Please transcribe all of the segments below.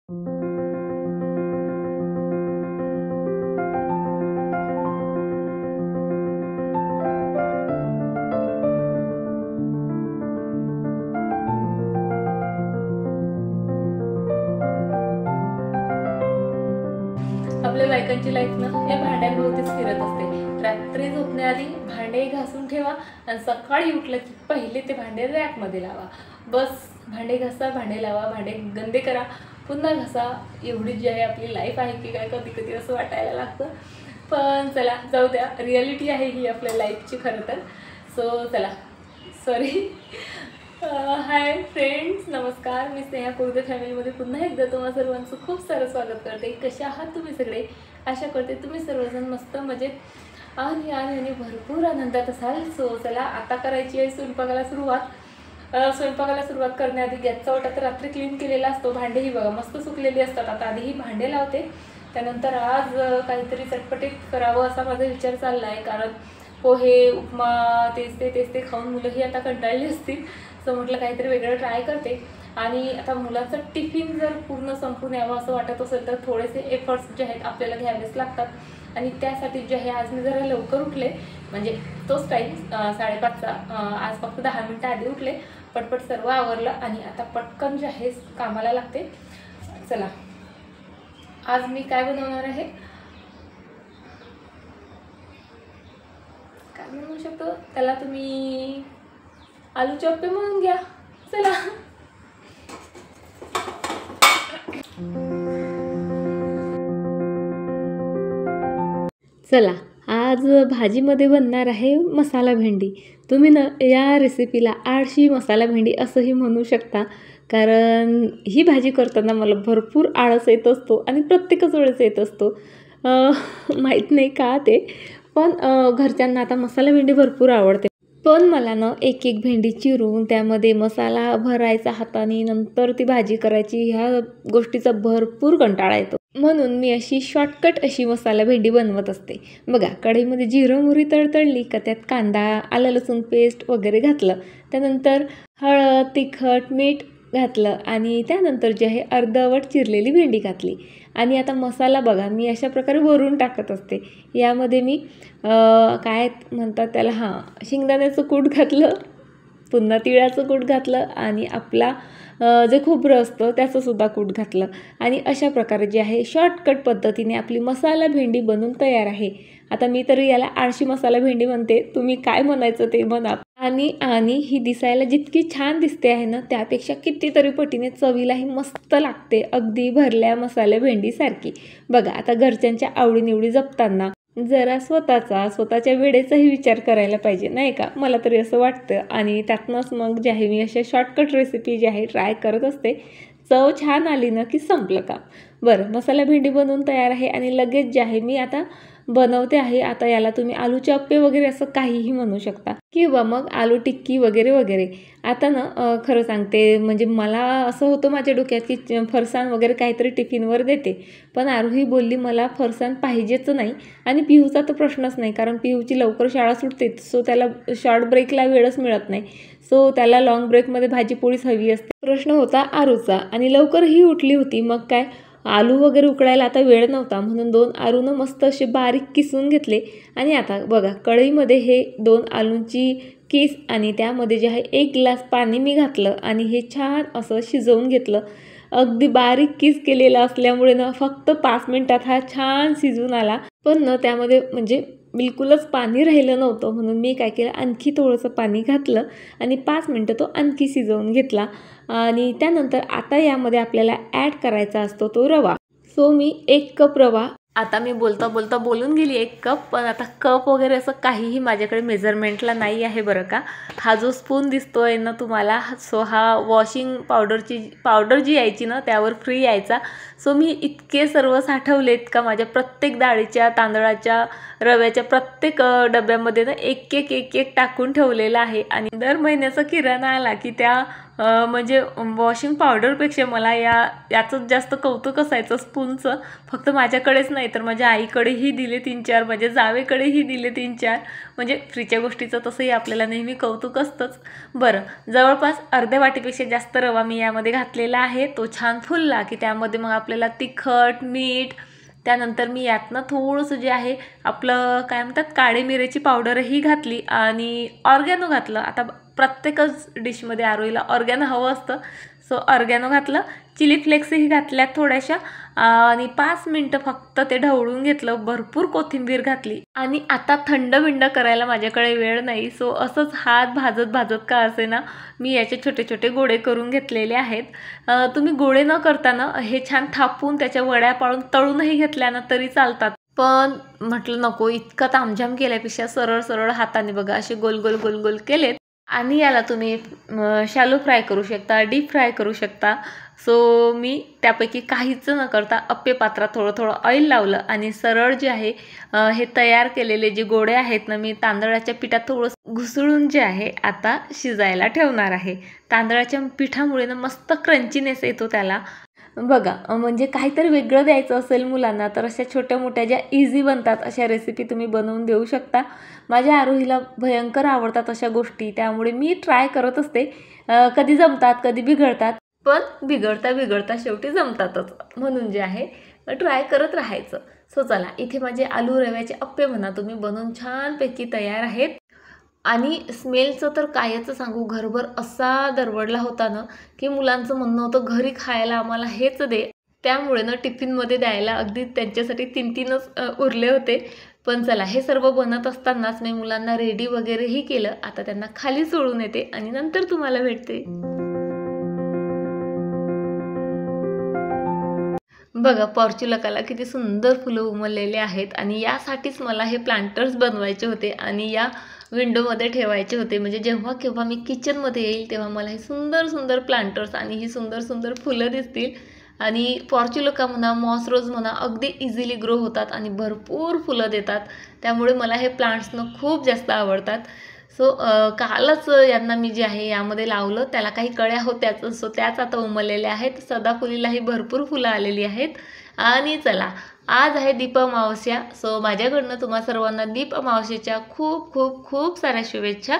आपल्या बायकांची लाईफ ना या भांड्यांभोवतीच फिरत असते। रात्री झोपण्याआधी भांडे घासून ठेवा आणि सकाळी उठलं की पहिले ते भांडे रॅकमध्ये लावा। बस भांडे घासा, भांडे लावा, भांडे गंदे करा, पुन्हा घासा, एवढीच जी आहे आपली लाईफ आहे की काय कधी कधी असं वाटायला लागतं। पण चला जाऊ द्या, रियालिटी आहे ही आपल्या लाईफची खरं तर। सो चला, सॉरी, हाय फ्रेंड्स, नमस्कार। मी स्नेहा कुर्दे फॅमिलीमध्ये पुन्हा एकदा तुम्हा सर्वांचं खूप सारं स्वागत करते। कसे आहात तुम्ही सगळे? आशा करते तुम्ही सर्वजण मस्त मजेत आणि भरपूर आनंदात असाल। सो चला, आता करायची आहे स्वयंपाकाला सुरुवात करण्याआधी गॅसचा ओटा तर रात्री क्लीन केलेला असतो। भांडेही बघा मस्त सुकलेली असतात। आता आधी ही भांडे लावते, त्यानंतर आज काहीतरी चटपटीत करावं असा माझा विचार चालला आहे। कारण पोहे, उपमा, तेच ते खाऊन मुलंही आता कंटाळली असतील। सो म्हटलं काहीतरी वेगळं ट्राय करते। आणि आता मुलांचं टिफिन जर पूर्ण संपून यावं असं वाटत असेल तर थोडेसे एफर्ट्स जे आहेत आपल्याला घ्यावेच लागतात। आणि त्यासाठी जे आहे आज मी जरा लवकर उठले, म्हणजे तोच टाईम 5:30चा। आज फक्त 10 मिनिटं आधी उठले, पटपट सर्व आवरलं आणि आता पटकन जे आहे कामाला लागते। चला, आज मी काय बनवणार आहे, काय म्हणू शकतो त्याला तुम्ही, आलूचे अप्पे म्हणून घ्या। चला, आज भाजीमध्ये बनणार आहे मसाला भेंडी। तुम्ही ना या रेसिपीला आळशी मसाला भेंडी असंही म्हणू शकता, कारण ही भाजी करताना मला भरपूर आळस येत असतो आणि प्रत्येकच वेळेस येत असतो। माहीत नाही का ते, पण घरच्यांना आता मसाला भेंडी भरपूर आवडते। पण मला ना एक भेंडी चिरून त्यामध्ये मसाला भरायचा हाताने, नंतर ती भाजी करायची, ह्या गोष्टीचा भरपूर कंटाळा येतो। म्हणून मी अशी शॉर्टकट अशी मसाला भेंडी बनवत असते। बघा, कढईमध्ये जिरं मोहरी तळतळली का त्यात कांदा, आलं लसूण पेस्ट वगैरे घातलं, त्यानंतर हळद, तिखट, मीठ घातलं आणि त्यानंतर जे आहे अर्धवट चिरलेली भेंडी घातली। आणि आता मसाला बघा मी अशा प्रकारे भरून टाकत असते। यामध्ये मी काय म्हणतात त्याला, शेंगदाण्याचं कूट घातलं, पुन्हा तिळाचं कूट घातलं आणि आपला जे खोबरं असतं त्याचंसुद्धा कूट घातलं। आणि अशा प्रकारे जे आहे शॉर्टकट पद्धतीने आपली मसाला भेंडी बनून तयार आहे। आता मी तरी याला आळशी मसाला भेंडी म्हणते, तुम्ही काय म्हणायचं ते म्हणा। आणि ही दिसायला जितकी छान दिसते आहे ना, त्यापेक्षा कितीतरी पटीने चवीलाही मस्त लागते, अगदी भरल्या मसाला भेंडीसारखी। बघा, आता घरच्यांच्या आवडीनिवडी जपताना जरा स्वतःच्या वेळेचाही विचार करायला पाहिजे, नाही का? मला तरी असं वाटतं। आणि त्यातनंच मग जे आहे मी अशा शॉर्टकट रेसिपी जी आहे ट्राय करत असते। चव छान आली ना की संपलं काम। बरं, मसाला भेंडी बनवून तयार आहे आणि लगेच जे आहे मी आता बनवते आहे। आता याला तुम्ही आलूचे अप्पे वगैरे असं काहीही म्हणू शकता, किंवा मग आलू टिक्की वगैरे वगैरे। आता ना खरं सांगते, म्हणजे मला असं होतं माझ्या डोक्यात की फरसाण वगैरे काहीतरी टिफिनवर देते, पण आरुही बोलली मला फरसाण पाहिजेच नाही। आणि पिहूचा तर प्रश्नच नाही, कारण पिहूची लवकर शाळा सुटते, सो त्याला शॉर्ट ब्रेकला वेळच मिळत नाही। सो त्याला लॉंग ब्रेकमध्ये भाजी पोळीच हवी असते। प्रश्न होता आरूचा, आणि लवकरही उठली होती। मग काय, आलू वगैरे उकळायला आता वेळ नव्हता, म्हणून 2 आलूनं मस्त असे बारीक किसून घेतले। आणि आता बघा, कढईमध्ये हे 2 आलूंची किस आणि त्यामध्ये जे आहे 1 ग्लास पाणी मी घातलं आणि हे छान असं शिजवून घेतलं। अगदी बारीक किस केलेला असल्यामुळे ना फक्त 5 मिनिटात हा छान शिजून आला। पण ना त्यामध्ये म्हणजे बिलकुलच पाणी राहिलं नव्हतं, म्हणून मी काय केलं, आणखी थोडंसं पाणी घातलं आणि 5 मिनिटं तो आणखी शिजवून घेतला। आणि त्यानंतर आता यामध्ये आपल्याला ॲड करायचा असतो तो रवा। सो मी 1 कप रवा, आता मी बोलता बोलून गेली 1 कप, पण आता कप वगैरे असं काहीही माझ्याकडे मेजरमेंटला नाही आहे बरं का। हा जो स्पून दिसतोय ना तुम्हाला, सो हा वॉशिंग पावडर जी यायची ना त्यावर फ्री यायचा। सो मी इतके सर्व साठवलेत का माझ्या प्रत्येक डाळीच्या, तांदळाच्या, रव्याच्या प्रत्येक डब्यामध्ये ना एक टाकून ठेवलेला आहे। आणि दर महिन्याचा किराणा आला की त्या म्हणजे वॉशिंग पावडरपेक्षा मला याचं जास्त कौतुक असायचं स्पूनचं. फक्त माझ्याकडेच नाही तर माझ्या आईकडेही दिले 3-4, माझ्या जावेकडेही दिले 3-4. म्हणजे फ्रीच्या गोष्टीचं तसंही आपल्याला नेहमी कौतुक असतंच. बरं, जवळपास अर्ध्या वाटीपेक्षा जास्त रवा मी यामध्ये घातलेला आहे. तो छान फुलला की त्यामध्ये मग आपल्याला तिखट, मीठ, त्यानंतर मी यातनं थोडंसं जे आहे आपलं काय म्हणतात काळे मिऱ्याची पावडरही घातली आणि ऑर्गॅनो घातलं. आता प्रत्येकच डिशमध्ये आरोहीला ऑर्गॅनो हवं असतं, सो ऑर्गॅनो घातलं. चिली फ्लेक्सही घातल्यात थोड्याशा आणि 5 मिनटं फक्त ते ढवळून घेतलं. भरपूर कोथिंबीर घातली आणि आता थंड बिंड करायला माझ्याकडे वेळ नाही, सो असंच हात भाजत का असे ना मी याचे छोटे छोटे गोळे करून घेतलेले आहेत. तुम्ही गोळे न करताना हे छान थापून त्याच्या वड्या पाळून तळूनही घेतल्या ना तरी चालतात. पण म्हटलं नको इतका तामझाम केल्यापेक्षा सरळ सरळ हाताने बघा असे गोल गोल गोल गोल केलेत. आणि याला तुम्ही शॅलो फ्राय करू शकता, डीप फ्राय करू शकता. सो मी त्यापैकी काहीच न करता अप्पे पात्रात थोडं थोडं ऑइल लावलं आणि सरळ जे आहे हे तयार केलेले जे गोळे आहेत ना मी तांदळाच्या पिठात थोडं घुसळून जे आहे आता शिजायला ठेवणार आहे. तांदळाच्या पिठामुळे ना मस्त क्रंचीनेस येतो त्याला. बघा म्हणजे काहीतरी वेगळं द्यायचं असेल मुलांना तर अशा छोट्या मोठ्या ज्या इझी बनतात अशा रेसिपी तुम्ही बनवून देऊ शकता. माझ्या आरोहीला भयंकर आवडतात अशा गोष्टी, त्यामुळे मी ट्राय करत असते. कधी जमतात कधी बिघडतात, पण बिघडता शेवटी जमतातच, म्हणून जे आहे ट्राय करत राहायचं. सो चला, इथे माझे आलू रव्याचे अप्पे म्हणा तुम्ही बनवून छानपैकी तयार आहेत. आणि स्मेलचं तर कायच सांगू, घरभर असा दरवडला होता ना की मुलांचं म्हणणं होतं घरी खायला आम्हाला हेच दे. त्यामुळे ना टिफिनमध्ये द्यायला अगदी त्यांच्यासाठी 3-3च उरले होते. पण चला, हे सर्व बनत असतानाच मी मुलांना रेडी वगैरेही केलं. आता त्यांना खाली सोडून येते आणि नंतर तुम्हाला भेटते. बघा पॉर्च्युलकाला किती सुंदर फुलं उमललेले आहेत आणि यासाठीच मला हे प्लांटर्स बनवायचे होते आणि या विंडोमध्ये ठेवायचे होते. म्हणजे जेव्हा केव्हा मी किचनमध्ये येईल तेव्हा मला हे सुंदर सुंदर प्लांटर्स आणि ही सुंदर सुंदर फुलं दिसतील. आणि पॉर्च्युलका म्हणा, मॉस रोज म्हणा, अगदी इझिली ग्रो होतात आणि भरपूर फुलं देतात. त्यामुळे मला हे प्लांट्सनं खूप जास्त आवडतात. सो कालच यांना मी जे आहे यामध्ये लावलं, त्याला काही कळ्या होत्याच, सो त्याच आता उमललेल्या आहेत. सदाफुलीलाही भरपूर फुलं आलेली आहेत. आणि चला, आज आहे दीप अमावस्या. सो माझ्याकडनं तुम्हा सर्वांना दीप अमावस्येच्या खूप खूप खूप साऱ्या शुभेच्छा.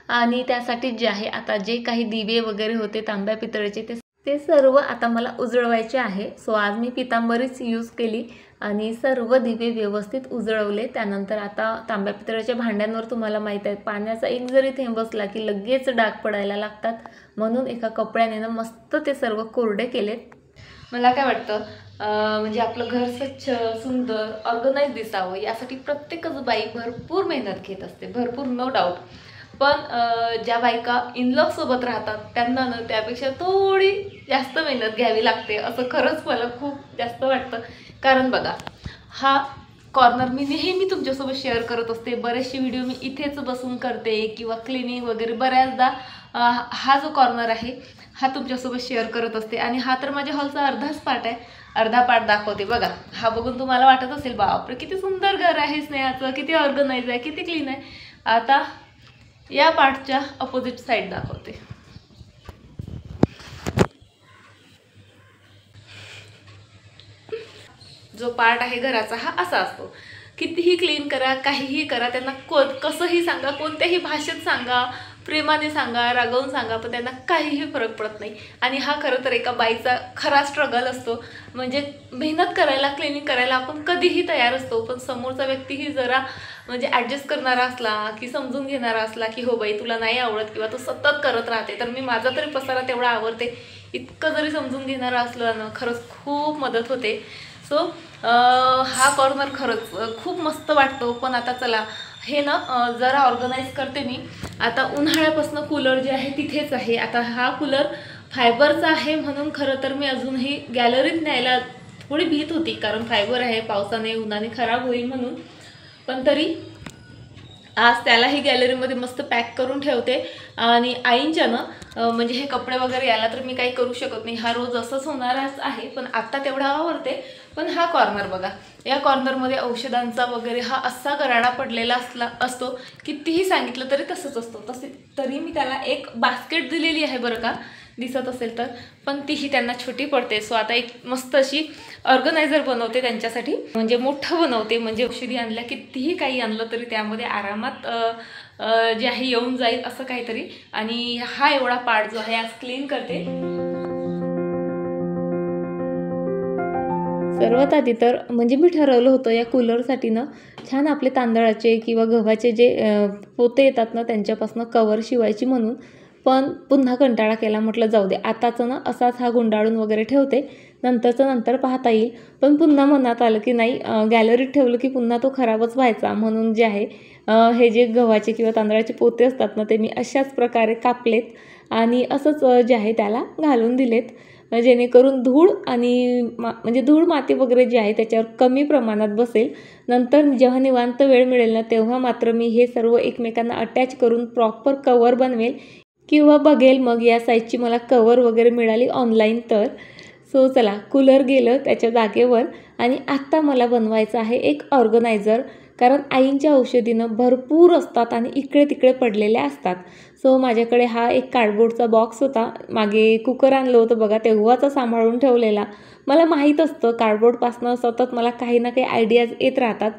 आणि त्यासाठी जे आहे आता जे काही दिवे वगैरे होते तांब्या पितळेचे ते सर्व आता मला उजळवायचे आहे. सो आज मी पितांबरीच यूज केली आणि सर्व दिवे व्यवस्थित उजळवले. त्यानंतर आता तांब्या पितळेच्या भांड्यांवर तुम्हाला माहीत आहे पाण्याचा एक जरी थेंब बसला की लगेच डाग पडायला लागतात. म्हणून एका कपड्याने ना मस्त ते सर्व कोरडे केलेत. मला काय वाटतं म्हणजे आपलं घर स्वच्छ, सुंदर, ऑर्गनाइज दिसावं यासाठी प्रत्येकच बाई भरपूर मेहनत घेत असते, भरपूर नो डाऊट. पण ज्या बायका इनलॉग सोबत राहतात त्यांना ना त्यापेक्षा थोडी जास्त मेहनत घ्यावी लागते असं खरंच मला खूप जास्त वाटतं. कारण बघा, हा कॉर्नर मी नेहमी तुमच्यासोबत शेअर करत असते. बरेचसे व्हिडिओ मी इथेच बसून करते किंवा क्लिनिंग वगैरे बऱ्याचदा हा जो कॉर्नर आहे हा तुमच्यासोबत शेअर करत असते. आणि हा तर माझ्या हॉलचा अर्धाच पार्ट आहे, अर्धा पार्ट दाखवते. बघा, हा बघून तुम्हाला वाटत असेल बापरे किती सुंदर घर आहे स्नेहाचं, किती ऑर्गनाइज आहे, किती क्लीन आहे. आता या पार्टच्या अपोजिट साईड दाखवते. जो पार्ट आहे घराचा हा असा असतो. कितीही क्लीन करा, काहीही करा, त्यांना कसंही सांगा, कोणत्याही भाषेत सांगा, प्रेमाने सांगा, रागवून सांगा, पण त्यांना काहीही फरक पडत नाही. आणि हा खरं तर एका बाईचा खरा स्ट्रगल असतो. म्हणजे मेहनत करायला, क्लिनिंग करायला आपण कधीही तयार असतो, पण समोरचा व्यक्तीही जरा म्हणजे ॲडजस्ट करणारा असला की समजून घेणारा असला की हो बाई तुला नाही आवडत किंवा तू सतत करत राहते तर मी माझा तरी पसारा तेवढा आवडते, इतकं जरी समजून घेणारा असलं ना खरंच खूप मदत होते. सो हा कॉर्नर खरंच खूप मस्त वाटतो. पण आता चला हे ना जरा ऑर्गनाईज करते मी. आता उन्हाळ्यापासून कूलर जे आहे तिथेच आहे. आता हा कूलर फायबरचा आहे म्हणून खरं तर मी अजूनही गॅलरीत न्यायला थोडी भीत होती, कारण फायबर आहे, पावसाने उन्हाने खराब होईल म्हणून. पण तरी आज त्यालाही गॅलरीमध्ये मस्त पॅक करून ठेवते. आणि आईंच्या ना म्हणजे हे कपडे वगैरे याला तर मी काही करू शकत नाही, हा रोज असंच होणारच आहे, पण आत्ता तेवढा आवडते. पण हा कॉर्नर बघा, या कॉर्नरमध्ये औषधांचा वगैरे हा असा गराडा पडलेला असतो, कितीही सांगितलं तरी तसंच असतो. तरी मी त्याला एक बास्केट दिलेली आहे बरं का, दिसत असेल तर, पण तीही त्यांना छोटी पडते. सो आता एक मस्त अशी ऑर्गनायझर बनवते त्यांच्यासाठी, म्हणजे मोठं बनवते, म्हणजे औषधी आणल्या कितीही काही आणलं तरी त्यामध्ये आरामात जे आहे येऊन जाईल असं काहीतरी. आणि हा एवढा पार्ट जो आहे आज क्लीन करते. सर्वात आधी तर म्हणजे मी ठरवलं होतं या कूलरसाठी ना छान आपले तांदळाचे किंवा गव्हाचे जे पोते येतात ना त्यांच्यापासून कवर शिवायची म्हणून, पण पुन्हा कंटाळा केला. म्हटलं जाऊ दे आताचं ना असाच हा गुंडाळून वगैरे ठेवते, नंतरचं नंतर पाहता येईल. पण पुन्हा मनात आलं की नाही, गॅलरीत ठेवलं की पुन्हा तो खराबच व्हायचा, म्हणून जे आहे हे जे गव्हाचे किंवा तांदळाचे पोते असतात ना ते मी अशाच प्रकारे कापलेत आणि असंच जे आहे त्याला घालून दिलेत, जेणेकरून धूळ आणि म्हणजे धूळ माती वगैरे जी आहे त्याच्यावर कमी प्रमाणात बसेल. नंतर जेव्हा निवांत वेळ मिळेल ना तेव्हा मात्र मी हे सर्व एकमेकांना अटॅच करून प्रॉपर कवर बनवेल किंवा बघेल मग या साईजची मला कवर वगैरे मिळाली ऑनलाईन तर. सो चला, कूलर गेलं त्याच्या जागेवर आणि आत्ता मला बनवायचं आहे एक ऑर्गनायझर, कारण आईंच्या औषधीनं भरपूर असतात आणि इकडे तिकडे पडलेल्या असतात. सो माझ्याकडे हा एक कार्डबोर्डचा बॉक्स होता, मागे कुकर आणलं होतं बघा तेव्हाचा सांभाळून ठेवलेला. मला माहीत असतं कार्डबोर्डपासनं सतत मला काही ना काही आयडियाज येत राहतात.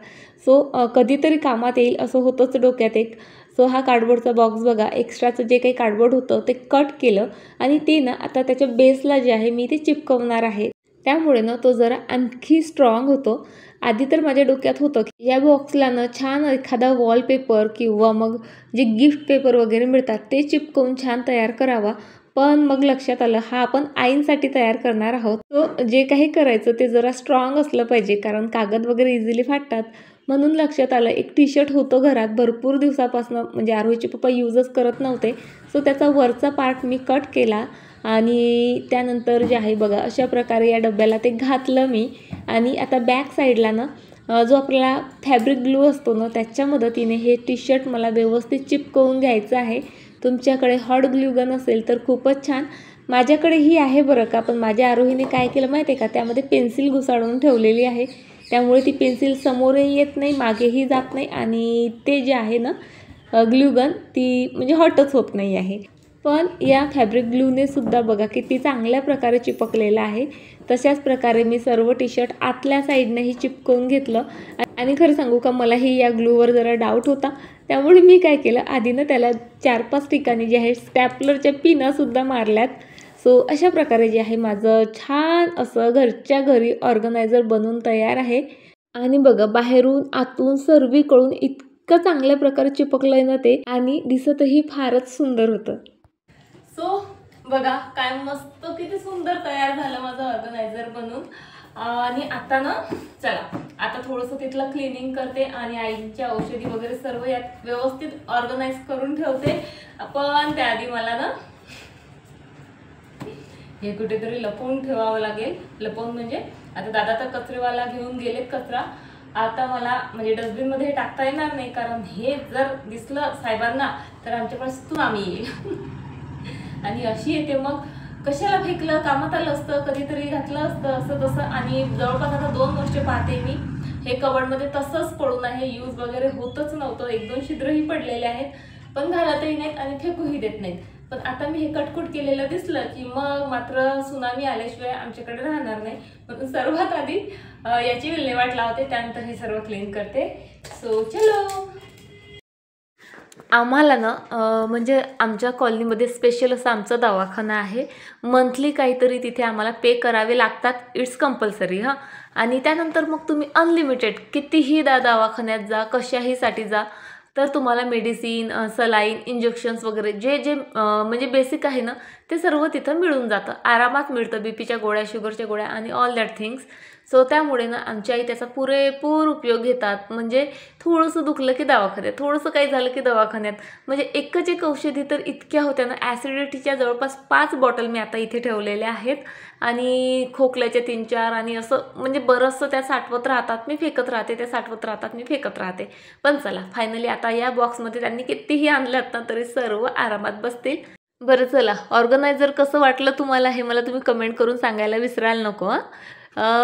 सो कधीतरी कामात येईल असं होतंच डोक्यात एक. सो हा कार्डबोर्डचा बॉक्स बघा, एक्स्ट्राचं जे काही कार्डबोर्ड होतं ते कट केलं आणि ते ना आता त्याच्या बेसला जे आहे मी ते चिपकवणार आहे. त्यामुळे ना तो जरा आणखी स्ट्रॉंग होतो. आधी तर माझ्या डोक्यात होतं की या बॉक्सला ना छान एखादा वॉलपेपर किंवा मग जे गिफ्ट पेपर वगैरे मिळतात ते चिपकवून छान तयार करावा. पण मग लक्षात आलं हा आपण आईंसाठी तयार करणार आहोत, तो जे काही करायचं ते जरा स्ट्रॉंग असलं पाहिजे, कारण कागद वगैरे इझिली फाटतात. म्हणून लक्षात आलं एक टी शर्ट होतं घरात भरपूर दिवसापासून, म्हणजे आरोहीचे पप्पा यूजच करत नव्हते. सो त्याचा वरचा पार्ट मी कट केला आणि त्यानंतर जे आहे बघा अशा प्रकारे या डब्याला ते घातलं मी. आणि आता बॅक साईडला ना जो आपला फॅब्रिक ग्लू असतो ना त्याच्या मदतीने हे टी शर्ट मला व्यवस्थित चिपकवून घ्यायचं आहे. तुमच्याकडे हॉट ग्लू गन असेल तर खूपच छान. माझ्याकडेही आहे बरं का, पण माझ्या आरोहीने काय केलं माहिती आहे का, त्यामध्ये पेन्सिल घुसाळून ठेवलेली आहे. त्यामुळे ती पेन्सिल समोरही येत नाही, मागेही जात नाही आणि ते जे आहे ना ग्लू गन ती म्हणजे हॉटच होत नाही आहे. पण या फॅब्रिक ग्लूने सुद्धा बघा किती चांगल्या प्रकारे चिपकलेलं आहे. तशाच प्रकारे मी सर्व टी शर्ट आतल्या साईडनेही चिपकवून घेतलं. आणि खरं सांगू का, मलाही या ग्लूवर जरा डाऊट होता, त्यामुळे मी काय केलं आधी ना त्याला 4-5 ठिकाणी जे आहे स्टॅपलरच्या पिनासुद्धा मारल्यात. सो अशा प्रकारे जे आहे माझं छान असं घरच्या घरी ऑर्गनायझर बनवून तयार आहे. आणि बघा बाहेरून आतून सर्वीकडून इतकं चांगल्या प्रकारे चिपकलं आहे ना ते, आणि दिसतही फारच सुंदर होतं. सो बघा काय मस्त किती सुंदर तयार झालं माझं ऑर्गनायझर बनून. आणि आता ना चला आता थोडंसं तिथलं क्लिनिंग करते आणि आईच्या औषधी वगैरे सर्व यात व्यवस्थित ऑर्गनाइज करून ठेवते. पण त्याआधी मला ना हे कुठेतरी लपवून ठेवावं लागेल. लपवून म्हणजे आता दादा तर कचरेवाला घेऊन गेलेत कचरा. आता मला म्हणजे डस्टबिनमध्ये टाकता येणार नाही, कारण हे जर दिसलं साहेबांना तर आमच्याकडे सुनामी येईल. आणि अशी येते मग कशाला फेकलं, कामात आलं असतं, कधीतरी घातलं असतं असं तसं. आणि जवळपास आता 2 वर्ष पाहते मी हे कबडमध्ये तसंच पडून आहे, यूज वगैरे होतच नव्हतं. 1-2 छिद्रही पडलेले आहेत, पण घालतही नाहीत आणि फेकूही देत नाहीत. पण आता मी हे कटकुट केलेलं दिसलं की मग मात्र सुनामी आल्याशिवाय आमच्याकडे राहणार नाही. म्हणून सर्वात आधी याची विल्हेवाट लावते, त्यानंतर हे सर्व क्लीन करते. सो चलो. आम्हाला ना म्हणजे आमच्या कॉलनीमध्ये स्पेशल असा आमचा दवाखाना आहे. मंथली काहीतरी तिथे आम्हाला पे करावे लागतात, इट्स कंपल्सरी हां. आणि त्यानंतर मग तुम्ही अनलिमिटेड कितीही दवाखान्यात जा, कशाहीसाठी जा, तर तुम्हाला मेडिसिन, सलाईन, इंजेक्शन्स वगैरे जे जे म्हणजे बेसिक आहे ना ते सर्व तिथं मिळून जातं. आरामात मिळतं, बीपीच्या गोळ्या, शुगरच्या गोळ्या आणि ऑल दॅट थिंग्स. सो त्यामुळे ना आमची आई त्याचा पुरेपूर उपयोग घेतात. म्हणजे थोडंसं दुखलं की दवाखान्यात, थोडंसं काही झालं की दवाखान्यात. म्हणजे एकच एक औषधी तर इतक्या होत्या ना, ॲसिडिटीच्या जवळपास 5 बॉटल मी आता इथे ठेवलेल्या आहेत. आणि खोकल्याच्या 3-4 आणि असं म्हणजे बरंचसं त्या साठवत राहतात, मी फेकत राहते, त्या साठवत राहतात, मी फेकत राहते. पण चला फायनली आता या बॉक्समध्ये त्यांनी कितीही आणलं ना तरी सर्व आरामात बसतील. बरं चला, ऑर्गनायझर कसं वाटलं तुम्हाला हे मला तुम्ही कमेंट करून सांगायला विसरायला नको हां.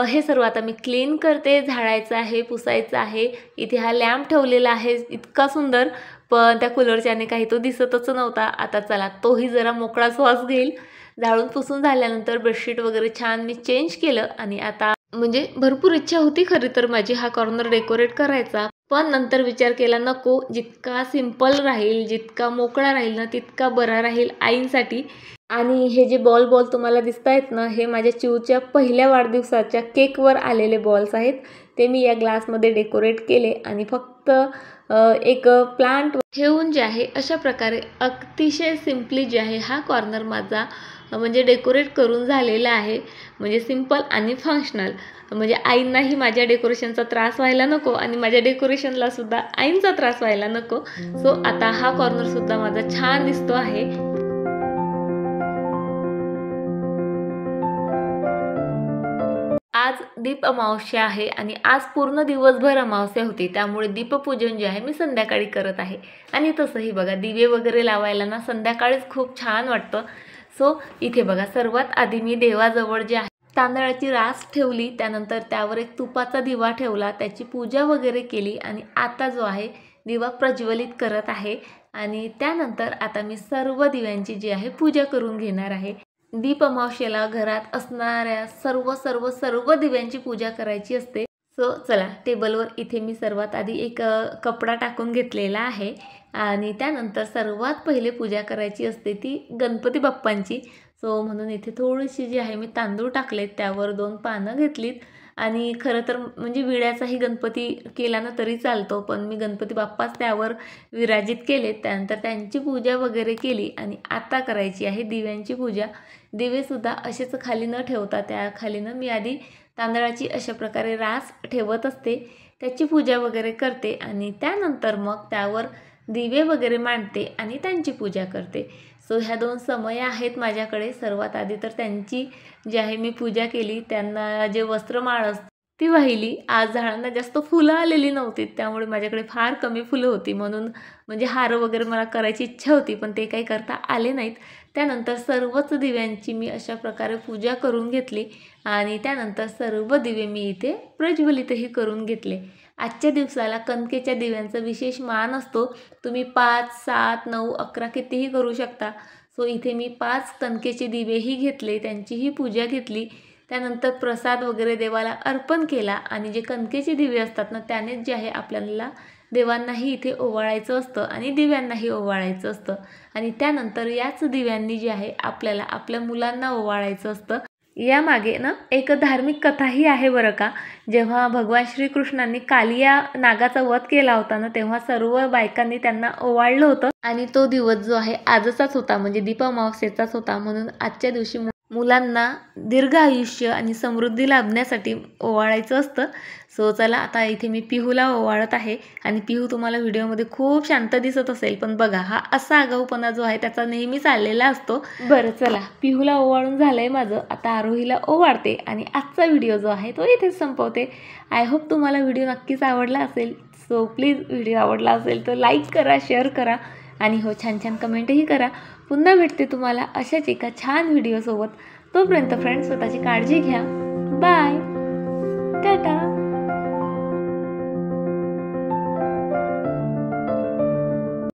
हे सर्व आता मी क्लीन करते, झाडायचं आहे, पुसायचं आहे. इथे हा लॅम्प ठेवलेला आहे इतका सुंदर, पण त्या कूलरच्याने काही तो दिसतच नव्हता. आता चला तोही जरा मोकळा श्वास घेईल. झाडून पुसून झाल्यानंतर बेडशीट वगैरे छान मी चेंज केलं आणि आता म्हणजे भरपूर इच्छा होती खरी तर माझी हा कॉर्नर डेकोरेट करायचा, पण नंतर विचार केला नको, जितका सिंपल राहील, जितका मोकळा राहील ना तितका बरा राहील आईंसाठी. आणि हे जे बॉल तुम्हाला दिसत आहेत ना, हे माझ्या चिऊच्या पहिल्या वाढदिवसाच्या केकवर आलेले बॉल्स आहेत. ते मी या ग्लासमध्ये डेकोरेट केले आणि फक्त एक प्लांट ठेवून जे आहे अशा प्रकारे अतिशय सिम्पली जे आहे हा कॉर्नर माझा म्हणजे डेकोरेट करून झालेला आहे. म्हणजे सिंपल आणि फंक्शनल, म्हणजे आईंनाही माझ्या डेकोरेशनचा त्रास व्हायला नको आणि माझ्या डेकोरेशनला सुद्धा आईंचा त्रास व्हायला नको. सो आता हा कॉर्नर सुद्धा माझा छान दिसतो आहे. आज दीप अमावस्या आहे आणि आज पूर्ण दिवसभर अमावस्या होती, त्यामुळे दीपपूजन जे आहे मी संध्याकाळी करत आहे. आणि तसंही बघा दिवे वगैरे लावायला ना संध्याकाळीच खूप छान वाटतं. सो इथे बघा सर्वात आधी मी देवाजवळ जे आहे तांदळाची रास ठेवली, त्यानंतर त्यावर एक तुपाचा दिवा ठेवला, त्याची पूजा वगैरे केली आणि आता जो आहे दिवा प्रज्वलित करत आहे. आणि त्यानंतर आता मी सर्व दिव्यांची जी आहे पूजा करून घेणार आहे. दीप अमावस्येला घरात असणाऱ्या सर्व सर्व सर्व दिव्यांची पूजा करायची असते. सो चला, टेबलवर इथे मी सर्वात आधी एक कपडा टाकून घेतलेला आहे आणि त्यानंतर सर्वात पहिले पूजा करायची असते ती गणपती बाप्पांची. सो म्हणून इथे थोडीशी जी आहे मी तांदूळ टाकलेत, त्यावर 2 पानं घेतलीत आणि खरं तर म्हणजे विड्याचाही गणपती केला ना तरी चालतो, पण मी गणपती बाप्पाच त्यावर विराजित केलेत. त्यानंतर त्यांची पूजा वगैरे केली आणि आता करायची आहे दिव्यांची पूजा. दिवेसुद्धा असेच खाली न ठेवता त्या खाली ना मी आधी तांदळाची अशा प्रकारे रास ठेवत असते, त्याची पूजा वगैरे करते आणि त्यानंतर मग त्यावर दिवे वगैरे मांडते आणि त्यांची पूजा करते. सो ह्या 2 समय आहेत माझ्याकडे. सर्वात आधी तर त्यांची जी आहे मी पूजा केली, त्यांना जे वस्त्रमाळ असते ती वाहिली. आज झाडांना जास्त फुलं आलेली नव्हती, त्यामुळे माझ्याकडे फार कमी फुलं होती, म्हणून म्हणजे हार वगैरे मला करायची इच्छा होती, पण ते काही करता आले नाहीत. त्यानंतर सर्वच दिव्यांची मी अशा प्रकारे पूजा करून घेतली आणि त्यानंतर सर्व दिवे मी इथे प्रज्वलितही करून घेतले. आजच्या दिवसाला कणकेच्या दिव्यांचा विशेष मान असतो. तुम्ही 5, 7, 9, 11 कितीही करू शकता. सो इथे मी 5 कणकेचे दिवेही घेतले, त्यांचीही पूजा घेतली. त्यानंतर प्रसाद वगैरे देवाला अर्पण केला आणि जे कणकेचे दिवे असतात ना त्यानेच जे आहे आपल्याला देवांनाही इथे ओवाळायचं असतं आणि दिव्यांनाही ओवाळायचं असतं. आणि त्यानंतर याच दिव्यांनी जे आहे आपल्याला आपल्या मुलांना ओवाळायचं असतं. यामागे ना एक धार्मिक कथाही आहे बरं का. जेव्हा भगवान श्रीकृष्णांनी कालिया नागाचा वध केला होता ना, तेव्हा सर्व बायकांनी त्यांना ओवाळलं होतं आणि तो दिवस जो आहे आजचाच होता, म्हणजे दीप अमावस्येचाच होता. म्हणून आजच्या दिवशी मुलांना दीर्घ आयुष्य आणि समृद्धी लाभण्यासाठी ओवाळायचं असतं. सो चला, आता इथे मी पिहूला ओवाळत आहे आणि पिहू तुम्हाला व्हिडिओमध्ये खूप शांत दिसत असेल, पण बघा हा असा आगाऊपणा जो आहे त्याचा नेहमी चाललेला असतो. बरं चला, पिहूला ओवाळून झालंय माझं, आता आरोहीला ओवाळते आणि आजचा व्हिडिओ जो आहे तो इथेच संपवते. आय होप तुम्हाला व्हिडिओ नक्कीच आवडला असेल. सो प्लीज व्हिडिओ आवडला असेल तर लाईक करा, शेअर करा आणि हो छान छान कमेंटही करा. पुन्हा भेटते तुम्हाला अशाच एका छान व्हिडिओसोबत. तोपर्यंत फ्रेंड्स स्वतःची काळजी घ्या. बाय, टाटा.